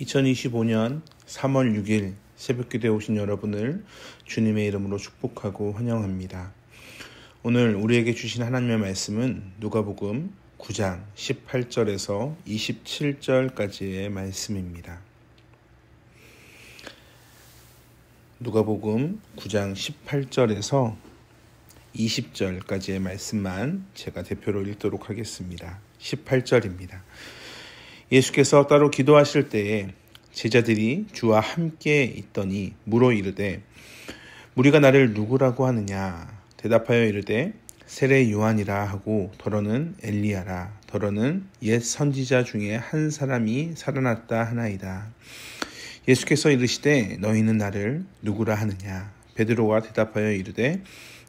2025년 3월 6일 새벽기도에 오신 여러분을 주님의 이름으로 축복하고 환영합니다. 오늘 우리에게 주신 하나님의 말씀은 누가복음 9장 18절에서 27절까지의 말씀입니다. 누가복음 9장 18절에서 20절까지의 말씀만 제가 대표로 읽도록 하겠습니다. 18절입니다. 예수께서 따로 기도하실 때에 제자들이 주와 함께 있더니 물어 이르되 무리가 나를 누구라고 하느냐? 대답하여 이르되 세례 요한이라 하고 더러는 엘리야라, 더러는 옛 선지자 중에 한 사람이 살아났다 하나이다. 예수께서 이르시되 너희는 나를 누구라 하느냐? 베드로가 대답하여 이르되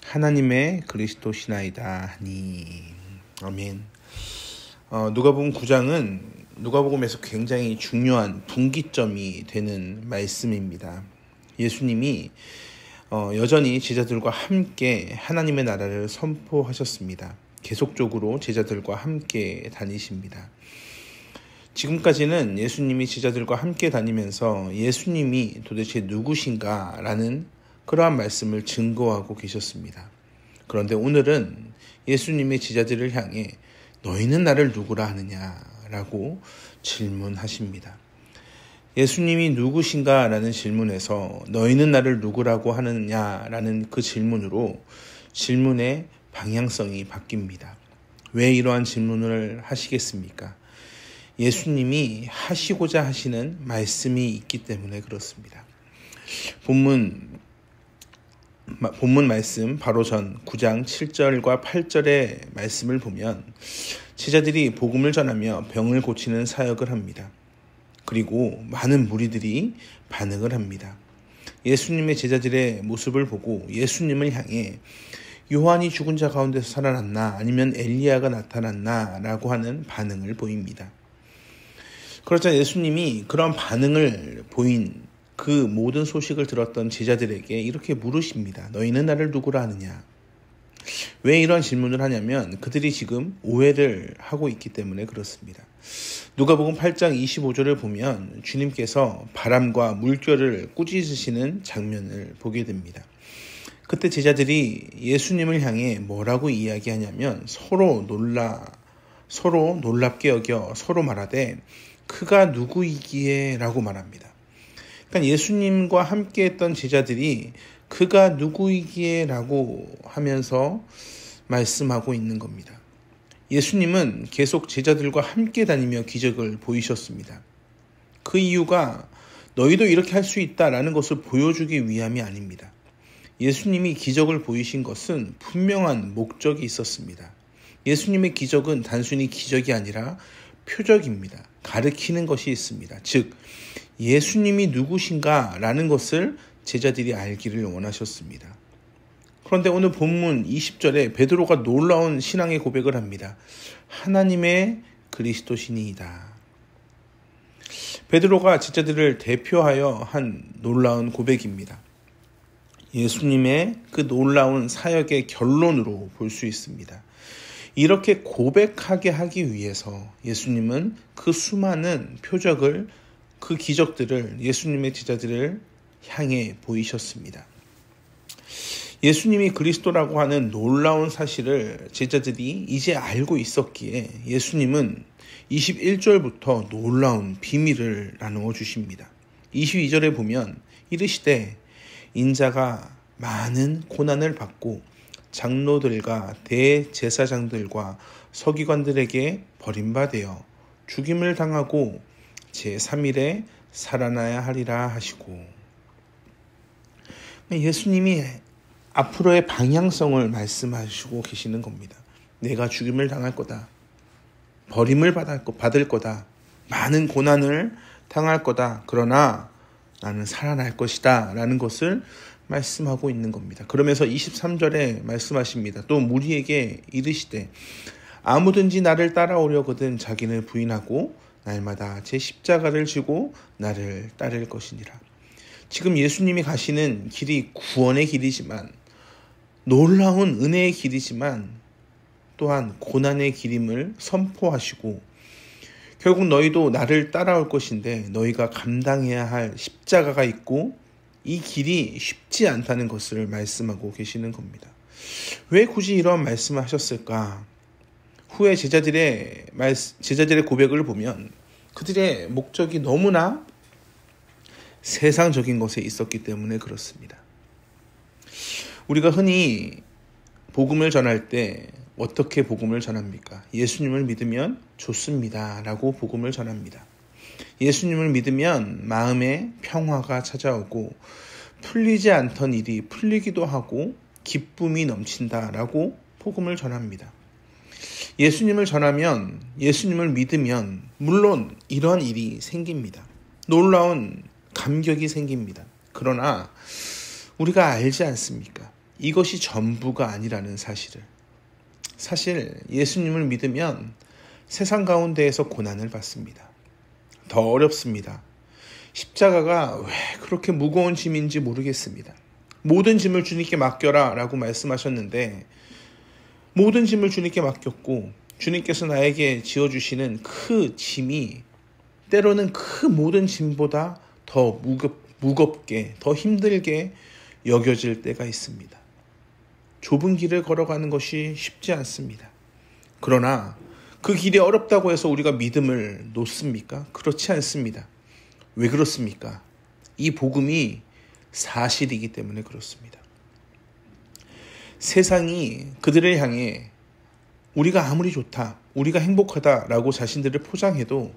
하나님의 그리스도시나이다 하니. 아멘. 누가복음 9장은 누가복음에서 굉장히 중요한 분기점이 되는 말씀입니다. 예수님이 여전히 제자들과 함께 하나님의 나라를 선포하셨습니다. 계속적으로 제자들과 함께 다니십니다. 지금까지는 예수님이 제자들과 함께 다니면서 예수님이 도대체 누구신가라는 그러한 말씀을 증거하고 계셨습니다. 그런데 오늘은 예수님의 제자들을 향해 너희는 나를 누구라 하느냐라고 질문하십니다. 예수님이 누구신가라는 질문에서 너희는 나를 누구라고 하느냐라는 그 질문으로 질문의 방향성이 바뀝니다. 왜 이러한 질문을 하시겠습니까? 예수님이 하시고자 하시는 말씀이 있기 때문에 그렇습니다. 본문 말씀 바로 전 9장 7절과 8절의 말씀을 보면 제자들이 복음을 전하며 병을 고치는 사역을 합니다. 그리고 많은 무리들이 반응을 합니다. 예수님의 제자들의 모습을 보고 예수님을 향해 요한이 죽은 자 가운데서 살아났나 아니면 엘리야가 나타났나 라고 하는 반응을 보입니다. 그렇자 예수님이 그런 반응을 보인 그 모든 소식을 들었던 제자들에게 이렇게 물으십니다. 너희는 나를 누구라 하느냐? 왜 이런 질문을 하냐면 그들이 지금 오해를 하고 있기 때문에 그렇습니다. 누가복음 8장 25절을 보면 주님께서 바람과 물결을 꾸짖으시는 장면을 보게 됩니다. 그때 제자들이 예수님을 향해 뭐라고 이야기하냐면 서로 놀랍게 여겨 서로 말하되 그가 누구이기에 라고 말합니다. 그러니까 예수님과 함께 했던 제자들이 그가 누구이기에 라고 하면서 말씀하고 있는 겁니다. 예수님은 계속 제자들과 함께 다니며 기적을 보이셨습니다. 그 이유가 너희도 이렇게 할 수 있다라는 것을 보여주기 위함이 아닙니다. 예수님이 기적을 보이신 것은 분명한 목적이 있었습니다. 예수님의 기적은 단순히 기적이 아니라 표적입니다. 가르치는 것이 있습니다. 즉 예수님이 누구신가라는 것을 제자들이 알기를 원하셨습니다. 그런데 오늘 본문 20절에 베드로가 놀라운 신앙의 고백을 합니다. 하나님의 그리스도시니이다. 베드로가 제자들을 대표하여 한 놀라운 고백입니다. 예수님의 그 놀라운 사역의 결론으로 볼 수 있습니다. 이렇게 고백하게 하기 위해서 예수님은 그 수많은 표적을, 그 기적들을 예수님의 제자들을 향해 보이셨습니다. 예수님이 그리스도라고 하는 놀라운 사실을 제자들이 이제 알고 있었기에 예수님은 21절부터 놀라운 비밀을 나누어 주십니다. 22절에 보면 이르시되 인자가 많은 고난을 받고 장로들과 대제사장들과 서기관들에게 버림받아 죽임을 당하고 제3일에 살아나야 하리라 하시고, 예수님이 앞으로의 방향성을 말씀하시고 계시는 겁니다. 내가 죽임을 당할 거다. 버림을 받을 거다. 많은 고난을 당할 거다. 그러나 나는 살아날 것이다. 라는 것을 말씀하고 있는 겁니다. 그러면서 23절에 말씀하십니다. 또 무리에게 이르시되 아무든지 나를 따라오려거든 자기를 부인하고 날마다 제 십자가를 지고 나를 따를 것이니라. 지금 예수님이 가시는 길이 구원의 길이지만, 놀라운 은혜의 길이지만 또한 고난의 길임을 선포하시고 결국 너희도 나를 따라올 것인데 너희가 감당해야 할 십자가가 있고 이 길이 쉽지 않다는 것을 말씀하고 계시는 겁니다. 왜 굳이 이런 말씀을 하셨을까? 후에 제자들의 고백을 보면 그들의 목적이 너무나 세상적인 것에 있었기 때문에 그렇습니다. 우리가 흔히 복음을 전할 때 어떻게 복음을 전합니까? 예수님을 믿으면 좋습니다 라고 복음을 전합니다. 예수님을 믿으면 마음에 평화가 찾아오고 풀리지 않던 일이 풀리기도 하고 기쁨이 넘친다 라고 복음을 전합니다. 예수님을 전하면, 예수님을 믿으면 물론 이런 일이 생깁니다. 놀라운 감격이 생깁니다. 그러나 우리가 알지 않습니까? 이것이 전부가 아니라는 사실을. 사실 예수님을 믿으면 세상 가운데에서 고난을 받습니다. 더 어렵습니다. 십자가가 왜 그렇게 무거운 짐인지 모르겠습니다. 모든 짐을 주님께 맡겨라 라고 말씀하셨는데 모든 짐을 주님께 맡겼고 주님께서 나에게 지어주시는 그 짐이 때로는 그 모든 짐보다 더 무겁게 더 힘들게 여겨질 때가 있습니다. 좁은 길을 걸어가는 것이 쉽지 않습니다. 그러나 그 길이 어렵다고 해서 우리가 믿음을 놓습니까? 그렇지 않습니다. 왜 그렇습니까? 이 복음이 사실이기 때문에 그렇습니다. 세상이 그들을 향해 우리가 아무리 좋다, 우리가 행복하다라고 자신들을 포장해도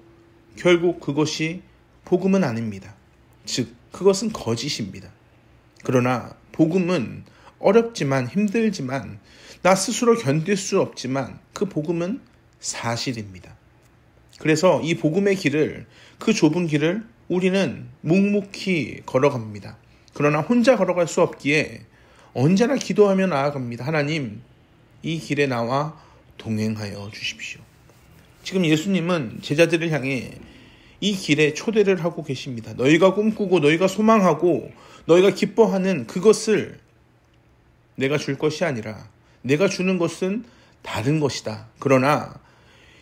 결국 그것이 복음은 아닙니다. 즉, 그것은 거짓입니다. 그러나 복음은 어렵지만 힘들지만 나 스스로 견딜 수 없지만 그 복음은 사실입니다. 그래서 이 복음의 길을, 그 좁은 길을 우리는 묵묵히 걸어갑니다. 그러나 혼자 걸어갈 수 없기에 언제나 기도하며 나아갑니다. 하나님, 이 길에 나와 동행하여 주십시오. 지금 예수님은 제자들을 향해 이 길에 초대를 하고 계십니다. 너희가 꿈꾸고 너희가 소망하고 너희가 기뻐하는 그것을 내가 줄 것이 아니라 내가 주는 것은 다른 것이다. 그러나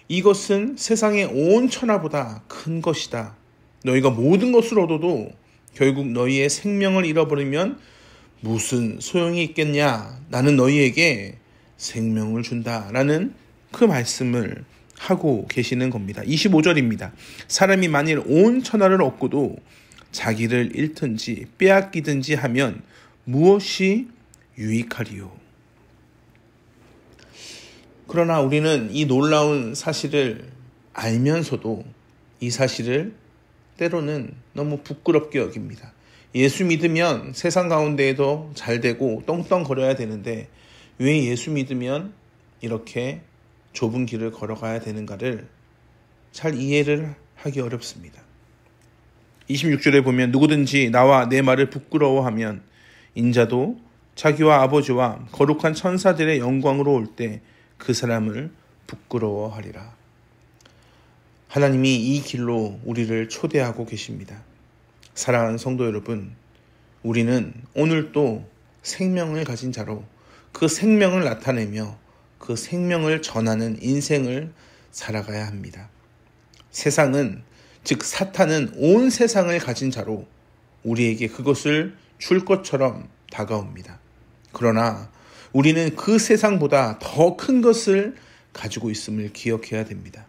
이것은 세상의 온 천하보다 큰 것이다. 너희가 모든 것을 얻어도 결국 너희의 생명을 잃어버리면 무슨 소용이 있겠냐? 나는 너희에게 생명을 준다라는 그 말씀을 하고 계시는 겁니다. 25절입니다. 사람이 만일 온 천하를 얻고도 자기를 잃든지 빼앗기든지 하면 무엇이 유익하리요? 그러나 우리는 이 놀라운 사실을 알면서도 이 사실을 때로는 너무 부끄럽게 여깁니다. 예수 믿으면 세상 가운데에도 잘 되고 떵떵거려야 되는데 왜 예수 믿으면 이렇게 좁은 길을 걸어가야 되는가를 잘 이해를 하기 어렵습니다. 26절에 보면 누구든지 나와 내 말을 부끄러워하면 인자도 자기와 아버지와 거룩한 천사들의 영광으로 올 때 그 사람을 부끄러워하리라. 하나님이 이 길로 우리를 초대하고 계십니다. 사랑하는 성도 여러분, 우리는 오늘 또 생명을 가진 자로 그 생명을 나타내며 그 생명을 전하는 인생을 살아가야 합니다. 세상은, 즉 사탄은 온 세상을 가진 자로 우리에게 그것을 줄 것처럼 다가옵니다. 그러나 우리는 그 세상보다 더 큰 것을 가지고 있음을 기억해야 됩니다.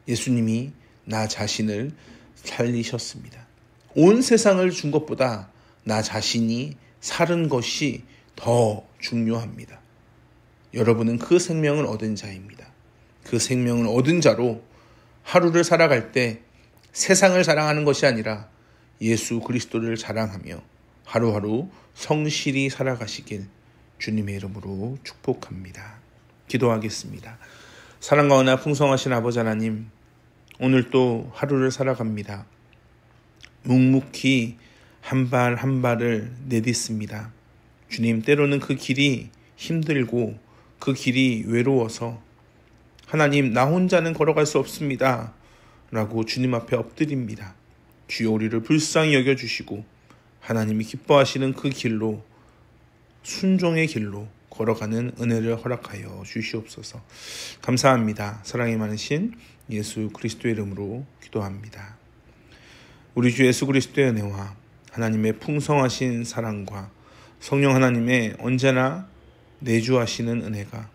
예수님이 나 자신을 살리셨습니다. 온 세상을 준 것보다 나 자신이 살은 것이 더 중요합니다. 여러분은 그 생명을 얻은 자입니다. 그 생명을 얻은 자로 하루를 살아갈 때 세상을 자랑하는 것이 아니라 예수 그리스도를 자랑하며 하루하루 성실히 살아가시길 주님의 이름으로 축복합니다. 기도하겠습니다. 사랑과 은혜 풍성하신 아버지 하나님, 오늘 또 하루를 살아갑니다. 묵묵히 한 발 한 발을 내딛습니다. 주님, 때로는 그 길이 힘들고 그 길이 외로워서 하나님, 나 혼자는 걸어갈 수 없습니다 라고 주님 앞에 엎드립니다. 주여, 우리를 불쌍히 여겨주시고 하나님이 기뻐하시는 그 길로, 순종의 길로 걸어가는 은혜를 허락하여 주시옵소서. 감사합니다. 사랑이 많으신 예수 그리스도의 이름으로 기도합니다. 우리 주 예수 그리스도의 은혜와 하나님의 풍성하신 사랑과 성령 하나님의 언제나 내주하시는 은혜가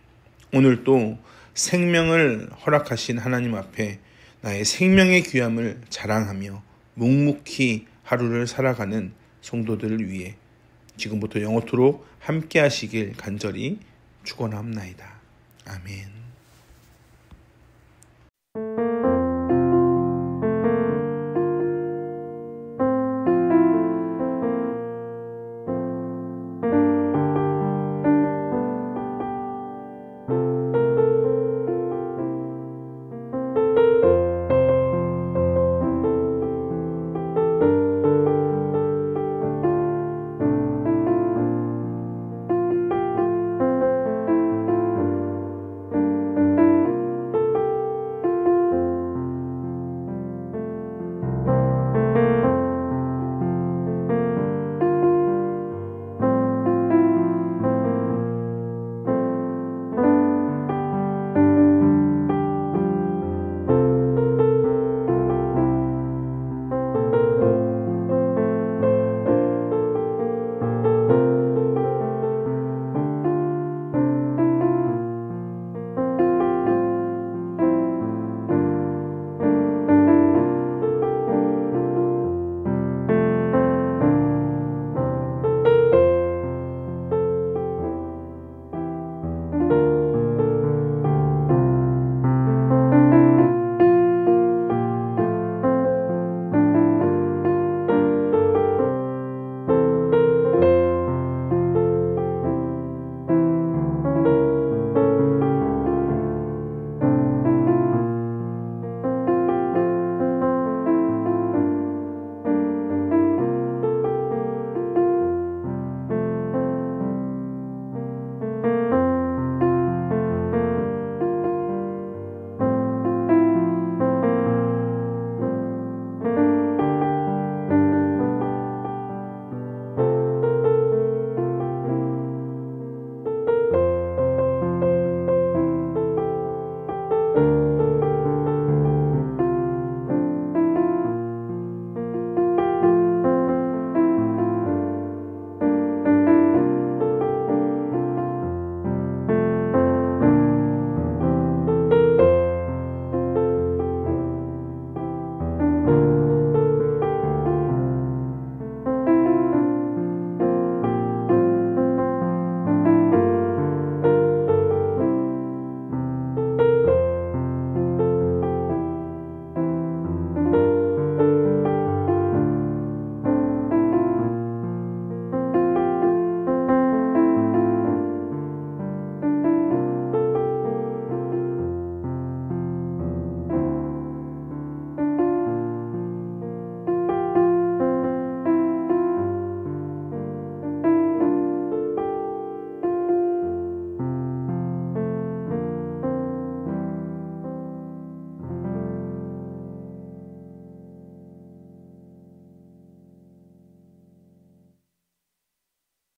오늘도 생명을 허락하신 하나님 앞에 나의 생명의 귀함을 자랑하며 묵묵히 하루를 살아가는 성도들을 위해 지금부터 영원토록 함께 하시길 간절히 축원합나이다. 아멘.